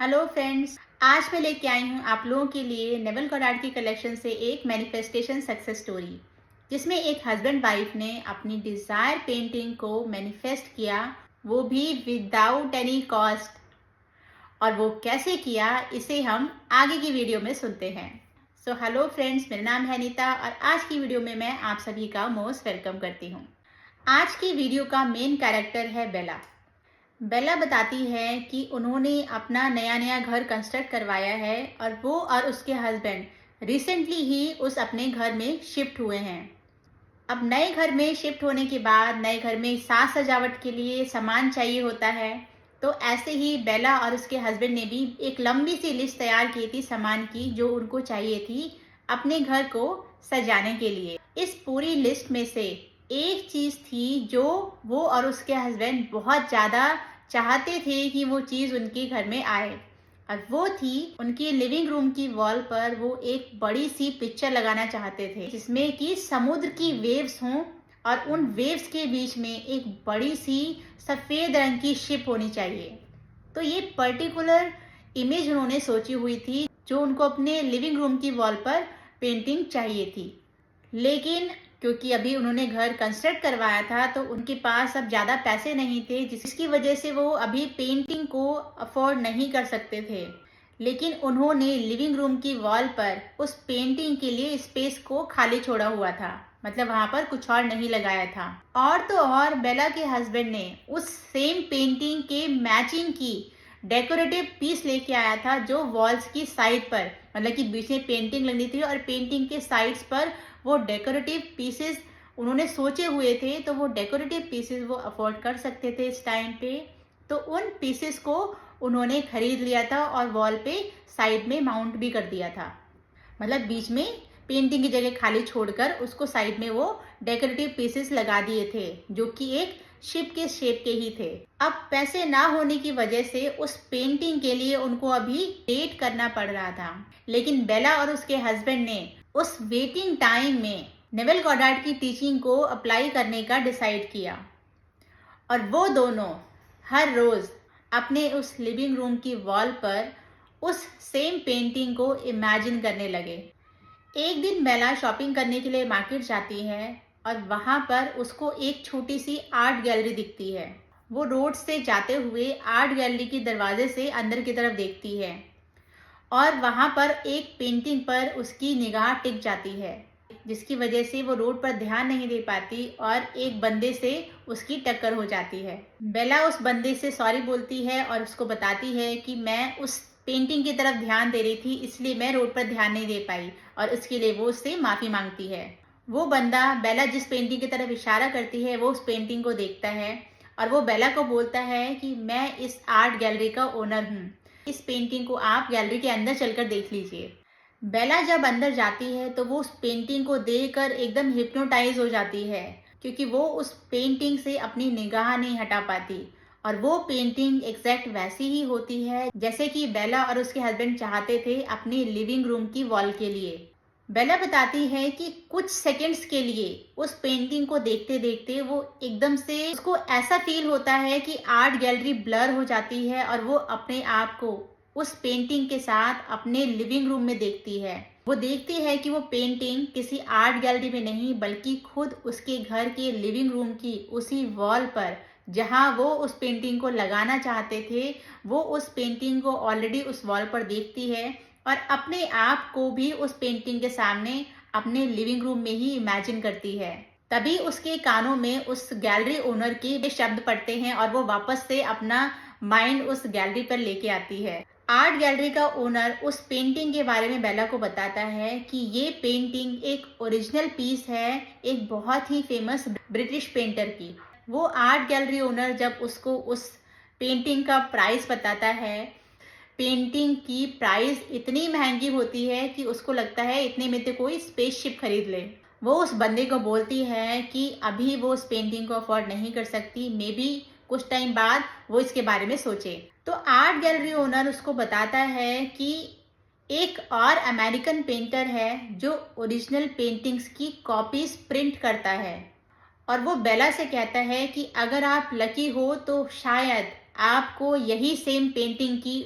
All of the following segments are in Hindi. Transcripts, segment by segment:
Hello friends. आज मैं लेके आई हूँ आप लोगों के लिए नेवल गॉडार्ड की कलेक्शन से एक मैनिफेस्टेशन सक्सेस स्टोरी, जिसमें एक हस्बैंड वाइफ ने अपनी डिजायर पेंटिंग को मैनिफेस्ट किया, वो भी विदाउट एनी कॉस्ट। और वो कैसे किया, इसे हम आगे की वीडियो में सुनते हैं। सो हेलो फ्रेंड्स, मेरा नाम है नीता और आज की वीडियो में मैं आप सभी का मोस्ट वेलकम करती हूँ। आज की वीडियो का मेन कैरेक्टर है बेला। बेला बताती है कि उन्होंने अपना नया नया घर कंस्ट्रक्ट करवाया है और वो और उसके हस्बैंड रिसेंटली ही उस अपने घर में शिफ्ट हुए हैं। अब नए घर में शिफ्ट होने के बाद नए घर में साज सजावट के लिए सामान चाहिए होता है। तो ऐसे ही बेला और उसके हस्बैंड ने भी एक लंबी सी लिस्ट तैयार की थी सामान की, जो उनको चाहिए थी अपने घर को सजाने के लिए। इस पूरी लिस्ट में से एक चीज थी जो वो और उसके हस्बैंड बहुत ज्यादा चाहते थे कि वो चीज उनके घर में आए, और वो थी उनकी लिविंग रूम की वॉल पर वो एक बड़ी सी पिक्चर लगाना चाहते थे, जिसमें कि समुद्र की वेव्स हों और उन वेव्स के बीच में एक बड़ी सी सफेद रंग की शिप होनी चाहिए। तो ये पर्टिकुलर इमेज उन्होंने सोची हुई थी, जो उनको अपने लिविंग रूम की वॉल पर पेंटिंग चाहिए थी। लेकिन क्योंकि अभी उन्होंने घर कंस्ट्रक्ट करवाया था, तो उनके पास अब ज़्यादा पैसे नहीं थे, जिसकी वजह से वो अभी पेंटिंग को अफोर्ड नहीं कर सकते थे। लेकिन उन्होंने लिविंग रूम की वॉल पर उस पेंटिंग के लिए स्पेस को खाली छोड़ा हुआ था, मतलब वहां पर कुछ और नहीं लगाया था। और तो और बेला के हस्बैंड ने उस सेम पेंटिंग के मैचिंग की डेकोरेटिव पीस लेके आया था, जो वॉल्स की साइड पर, मतलब कि बीच में पेंटिंग लगनी थी और पेंटिंग के साइड्स पर वो डेकोरेटिव पीसेस उन्होंने सोचे हुए थे। तो वो डेकोरेटिव पीसेस वो अफोर्ड कर सकते थे इस टाइम पे, तो उन पीसेस को उन्होंने खरीद लिया था और वॉल पे साइड में माउंट भी कर दिया था। मतलब बीच में पेंटिंग की जगह खाली छोड़कर उसको साइड में वो डेकोरेटिव पीसेस लगा दिए थे, जो कि एक शिप के शेप के ही थे। अब पैसे ना होने की वजह से उस पेंटिंग के लिए उनको अभी वेट करना पड़ रहा था। लेकिन बेला और उसके हस्बैंड ने उस वेटिंग टाइम में नेवल गॉडार्ड की टीचिंग को अप्लाई करने का डिसाइड किया, और वो दोनों हर रोज अपने उस लिविंग रूम की वॉल पर उस सेम पेंटिंग को इमेजिन करने लगे। एक दिन बेला शॉपिंग करने के लिए मार्केट जाती है और वहां पर उसको एक छोटी सी आर्ट गैलरी दिखती है। वो रोड से जाते हुए आर्ट गैलरी के दरवाजे से अंदर की तरफ देखती है और वहां पर एक पेंटिंग पर उसकी निगाह टिक जाती है, जिसकी वजह से वो रोड पर ध्यान नहीं दे पाती और एक बंदे से उसकी टक्कर हो जाती है। बेला उस बंदे से सॉरी बोलती है और उसको बताती है कि मैं उस पेंटिंग की तरफ ध्यान दे रही थी, इसलिए मैं रोड पर ध्यान नहीं दे पाई, और उसके लिए वो उससे माफी मांगती है। वो बंदा बेला जिस पेंटिंग की तरफ इशारा करती है वो उस पेंटिंग को देखता है और वो बेला को बोलता है कि मैं इस आर्ट गैलरी का ओनर हूँ, इस पेंटिंग को आप गैलरी के अंदर चलकर देख लीजिए। बेला जब अंदर जाती है तो वो उस पेंटिंग को देखकर एकदम हिप्नोटाइज हो जाती है, क्योंकि वो उस पेंटिंग से अपनी निगाह नहीं हटा पाती। और वो पेंटिंग एग्जैक्ट वैसी ही होती है जैसे कि बेला और उसके हस्बैंड चाहते थे अपनी लिविंग रूम की वॉल के लिए। बेला बताती है कि कुछ सेकंड्स के लिए उस पेंटिंग को देखते देखते वो एकदम से उसको ऐसा फील होता है कि आर्ट गैलरी ब्लर हो जाती है और वो अपने आप को उस पेंटिंग के साथ अपने लिविंग रूम में देखती है। वो देखती है कि वो पेंटिंग किसी आर्ट गैलरी में नहीं, बल्कि खुद उसके घर के लिविंग रूम की उसी वॉल पर, जहां वो उस पेंटिंग को लगाना चाहते थे, वो उस पेंटिंग को ऑलरेडी उस वॉल पर देखती है और अपने आप को भी उस पेंटिंग के सामने अपने लिविंग रूम में ही इमेजिन करती है। तभी उसके कानों में उस गैलरी ओनर के शब्द पड़ते हैं और वो वापस से अपना माइंड उस गैलरी पर लेके आती है। आर्ट गैलरी का ओनर उस पेंटिंग के बारे में बेला को बताता है कि ये पेंटिंग एक ओरिजिनल पीस है, एक बहुत ही फेमस ब्रिटिश पेंटर की। वो आर्ट गैलरी ओनर जब उसको उस पेंटिंग का प्राइस बताता है, पेंटिंग की प्राइस इतनी महंगी होती है कि उसको लगता है इतने में तो कोई स्पेसशिप खरीद ले। वो उस बंदे को बोलती है कि अभी वो उस पेंटिंग को अफोर्ड नहीं कर सकती, मे बी कुछ टाइम बाद वो इसके बारे में सोचे। तो आर्ट गैलरी ओनर उसको बताता है कि एक और अमेरिकन पेंटर है जो ओरिजिनल पेंटिंग्स की कॉपीज प्रिंट करता है, और वो बेला से कहता है कि अगर आप लकी हो तो शायद आपको यही सेम पेंटिंग की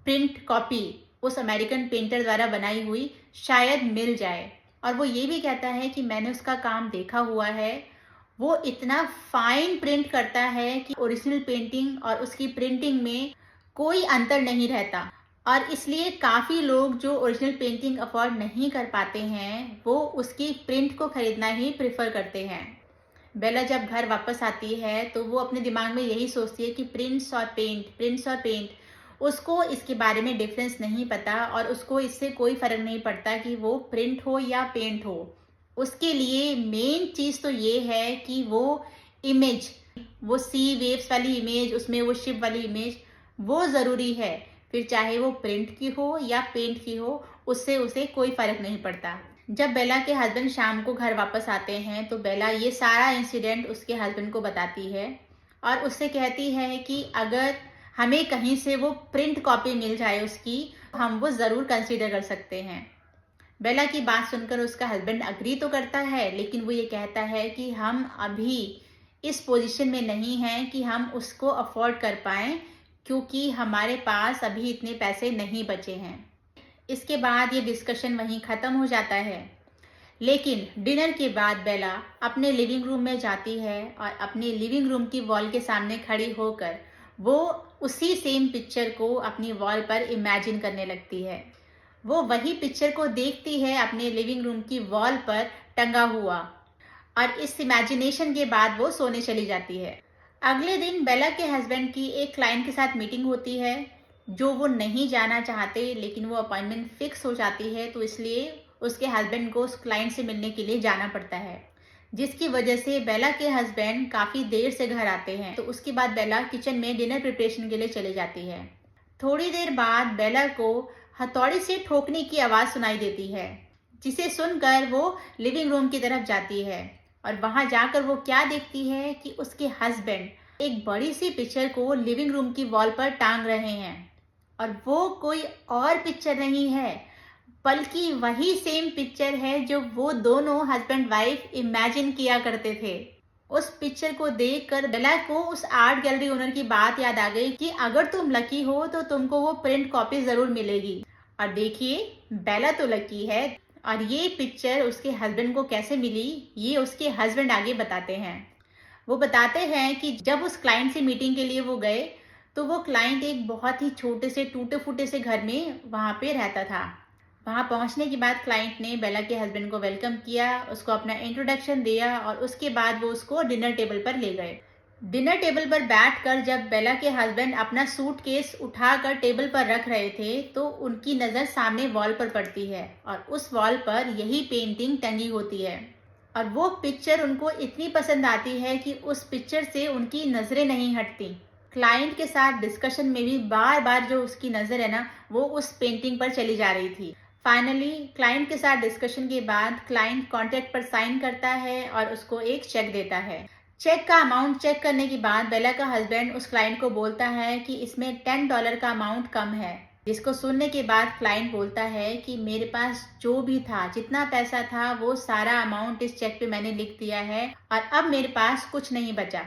प्रिंट कॉपी उस अमेरिकन पेंटर द्वारा बनाई हुई शायद मिल जाए। और वो ये भी कहता है कि मैंने उसका काम देखा हुआ है, वो इतना फाइन प्रिंट करता है कि ओरिजिनल पेंटिंग और उसकी प्रिंटिंग में कोई अंतर नहीं रहता। और इसलिए काफ़ी लोग जो ओरिजिनल पेंटिंग अफोर्ड नहीं कर पाते हैं, वो उसकी प्रिंट को खरीदना ही प्रेफर करते हैं। बेला जब घर वापस आती है तो वो अपने दिमाग में यही सोचती है कि प्रिंट्स और पेंट, उसको इसके बारे में डिफरेंस नहीं पता और उसको इससे कोई फर्क नहीं पड़ता कि वो प्रिंट हो या पेंट हो। उसके लिए मेन चीज़ तो ये है कि वो इमेज, वो सी वेव्स वाली इमेज, उसमें वो शिप वाली इमेज, वो ज़रूरी है। फिर चाहे वो प्रिंट की हो या पेंट की हो, उससे उसे कोई फर्क नहीं पड़ता। जब बेला के हस्बैंड शाम को घर वापस आते हैं तो बेला ये सारा इंसिडेंट उसके हस्बैंड को बताती है और उससे कहती है कि अगर हमें कहीं से वो प्रिंट कॉपी मिल जाए उसकी, हम वो ज़रूर कंसीडर कर सकते हैं। बेला की बात सुनकर उसका हस्बैंड अग्री तो करता है, लेकिन वो ये कहता है कि हम अभी इस पोजीशन में नहीं हैं कि हम उसको अफोर्ड कर पाएँ, क्योंकि हमारे पास अभी इतने पैसे नहीं बचे हैं। इसके बाद ये डिस्कशन वहीं ख़त्म हो जाता है। लेकिन डिनर के बाद बेला अपने लिविंग रूम में जाती है और अपने लिविंग रूम की वॉल के सामने खड़ी होकर वो उसी सेम पिक्चर को अपनी वॉल पर इमेजिन करने लगती है। वो वही पिक्चर को देखती है अपने लिविंग रूम की वॉल पर टंगा हुआ, और इस इमेजिनेशन के बाद वो सोने चली जाती है। अगले दिन बेला के हस्बैंड की एक क्लाइंट के साथ मीटिंग होती है जो वो नहीं जाना चाहते, लेकिन वो अपॉइंटमेंट फिक्स हो जाती है तो इसलिए उसके हस्बैंड को उस क्लाइंट से मिलने के लिए जाना पड़ता है, जिसकी वजह से बेला के हस्बैंड काफ़ी देर से घर आते हैं। तो उसके बाद बेला किचन में डिनर प्रिपरेशन के लिए चली जाती है। थोड़ी देर बाद बेला को हथौड़ी से ठोकने की आवाज़ सुनाई देती है, जिसे सुनकर वो लिविंग रूम की तरफ जाती है और वहां जाकर वो क्या देखती है कि उसके हस्बैंड एक बड़ी सी पिक्चर को लिविंग रूम की वॉल पर टांग रहे हैं। और वो कोई और पिक्चर नहीं है, बल्कि वही सेम पिक्चर है जो वो दोनों हस्बैंड वाइफ इमेजिन किया करते थे। उस पिक्चर को देखकर बेला को उस आर्ट गैलरी ओनर की बात याद आ गई कि अगर तुम लकी हो तो तुमको वो प्रिंट कॉपी जरूर मिलेगी। और देखिए, बेला तो लकी है, और ये पिक्चर उसके हस्बैंड को कैसे मिली ये उसके हस्बैंड आगे बताते हैं। वो बताते हैं कि जब उस क्लाइंट से मीटिंग के लिए वो गए तो वो क्लाइंट एक बहुत ही छोटे से टूटे फूटे से घर में वहाँ पे रहता था। वहाँ पहुँचने के बाद क्लाइंट ने बेला के हस्बैंड को वेलकम किया, उसको अपना इंट्रोडक्शन दिया और उसके बाद वो उसको डिनर टेबल पर ले गए। डिनर टेबल पर बैठकर जब बेला के हस्बैंड अपना सूटकेस उठाकर टेबल पर रख रहे थे तो उनकी नज़र सामने वॉल पर पड़ती है और उस वॉल पर यही पेंटिंग टंगी होती है। और वो पिक्चर उनको इतनी पसंद आती है कि उस पिक्चर से उनकी नज़रें नहीं हटती। क्लाइंट के साथ डिस्कशन में भी बार बार जो उसकी नज़र है ना, वो उस पेंटिंग पर चली जा रही थी। फाइनली क्लाइंट के साथ डिस्कशन के बाद क्लाइंट कॉन्ट्रैक्ट पर साइन करता है और उसको एक चेक देता है। चेक का अमाउंट चेक करने के बाद बेला का हस्बैंड उस क्लाइंट को बोलता है कि इसमें $10 का अमाउंट कम है, जिसको सुनने के बाद क्लाइंट बोलता है कि मेरे पास जो भी था, जितना पैसा था, वो सारा अमाउंट इस चेक पे मैंने लिख दिया है और अब मेरे पास कुछ नहीं बचा।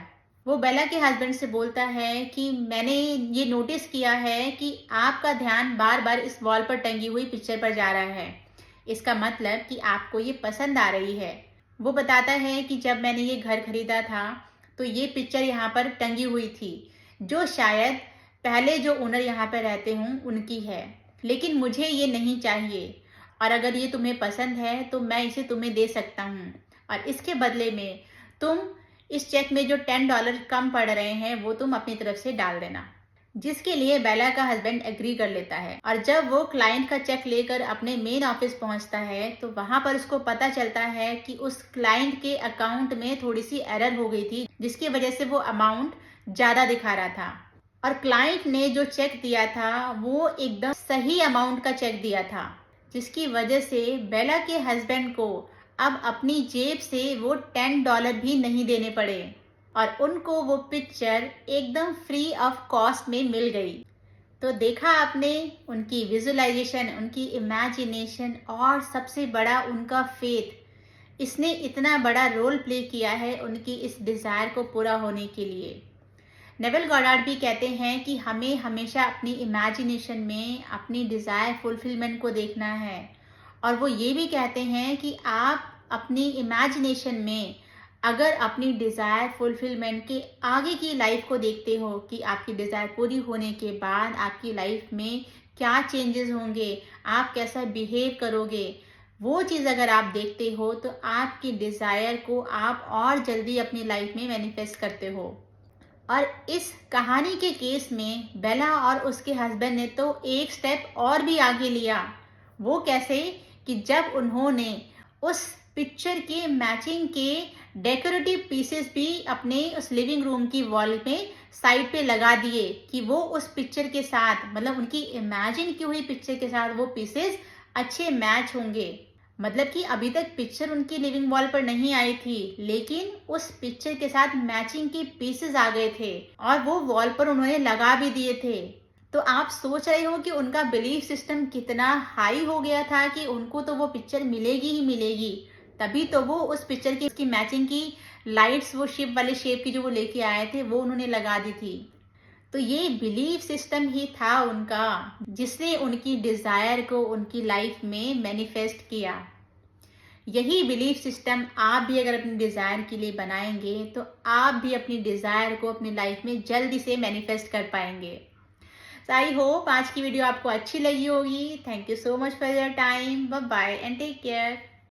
वो बेला के हस्बैंड से बोलता है कि मैंने ये नोटिस किया है कि आपका ध्यान बार बार इस वॉल पर टंगी हुई पिक्चर पर जा रहा है, इसका मतलब कि आपको ये पसंद आ रही है। वो बताता है कि जब मैंने ये घर खरीदा था तो ये पिक्चर यहाँ पर टंगी हुई थी, जो शायद पहले जो ओनर यहाँ पर रहते हों उनकी है, लेकिन मुझे ये नहीं चाहिए और अगर ये तुम्हें पसंद है तो मैं इसे तुम्हें दे सकता हूँ और इसके बदले में तुम इस चेक में जो $10 कम पड़ रहे हैं वो तुम अपनी तरफ से डाल देना। जिसके लिए बेला का हस्बैंड एग्री कर लेता है और जब वो क्लाइंट का चेक लेकर अपने मेन ऑफिस पहुंचता है तो वहां पर उसको पता चलता है कि उस क्लाइंट के अकाउंट में थोड़ी सी एरर हो गई थी, जिसकी वजह से वो अमाउंट ज्यादा दिखा रहा था और क्लाइंट ने जो चेक दिया था वो एकदम सही अमाउंट का चेक दिया था, जिसकी वजह से बेला के हस्बैंड को अब अपनी जेब से वो $10 भी नहीं देने पड़े और उनको वो पिक्चर एकदम फ्री ऑफ कॉस्ट में मिल गई। तो देखा आपने, उनकी विजुअलाइजेशन, उनकी इमेजिनेशन और सबसे बड़ा उनका फेथ, इसने इतना बड़ा रोल प्ले किया है उनकी इस डिज़ायर को पूरा होने के लिए। नेवल गॉडार्ड भी कहते हैं कि हमें हमेशा अपनी इमेजिनेशन में अपनी डिज़ायर फुलफिलमेंट को देखना है। और वो ये भी कहते हैं कि आप अपनी इमेजिनेशन में अगर अपनी डिज़ायर फुलफिलमेंट के आगे की लाइफ को देखते हो कि आपकी डिज़ायर पूरी होने के बाद आपकी लाइफ में क्या चेंजेस होंगे, आप कैसा बिहेव करोगे, वो चीज़ अगर आप देखते हो तो आपकी डिज़ायर को आप और जल्दी अपनी लाइफ में मैनिफेस्ट करते हो। और इस कहानी के केस में बेला और उसके हस्बैंड ने तो एक स्टेप और भी आगे लिया। वो कैसे कि जब उन्होंने उस पिक्चर के मैचिंग के डेकोरेटिव पीसेस भी अपने उस लिविंग रूम की वॉल में साइड पे लगा दिए कि वो उस पिक्चर के साथ, मतलब उनकी इमेजिन की हुई पिक्चर के साथ वो पीसेस अच्छे मैच होंगे। मतलब कि अभी तक पिक्चर उनकी लिविंग वॉल पर नहीं आई थी, लेकिन उस पिक्चर के साथ मैचिंग के पीसेस आ गए थे और वो वॉल पर उन्होंने लगा भी दिए थे। तो आप सोच रहे हो कि उनका बिलीफ सिस्टम कितना हाई हो गया था कि उनको तो वो पिक्चर मिलेगी ही मिलेगी। तभी तो वो उस पिक्चर की उसकी मैचिंग की लाइट्स, वो शिप वाले शेप की जो वो लेके आए थे, वो उन्होंने लगा दी थी। तो ये बिलीफ सिस्टम ही था उनका, जिसने उनकी डिजायर को उनकी लाइफ में मैनिफेस्ट किया। यही बिलीफ सिस्टम आप भी अगर अपनी डिजायर के लिए बनाएंगे तो आप भी अपनी डिजायर को अपनी लाइफ में जल्दी से मैनिफेस्ट कर पाएंगे। आई होप आज की वीडियो आपको अच्छी लगी होगी। Thank you so much for your time. Bye bye and take care.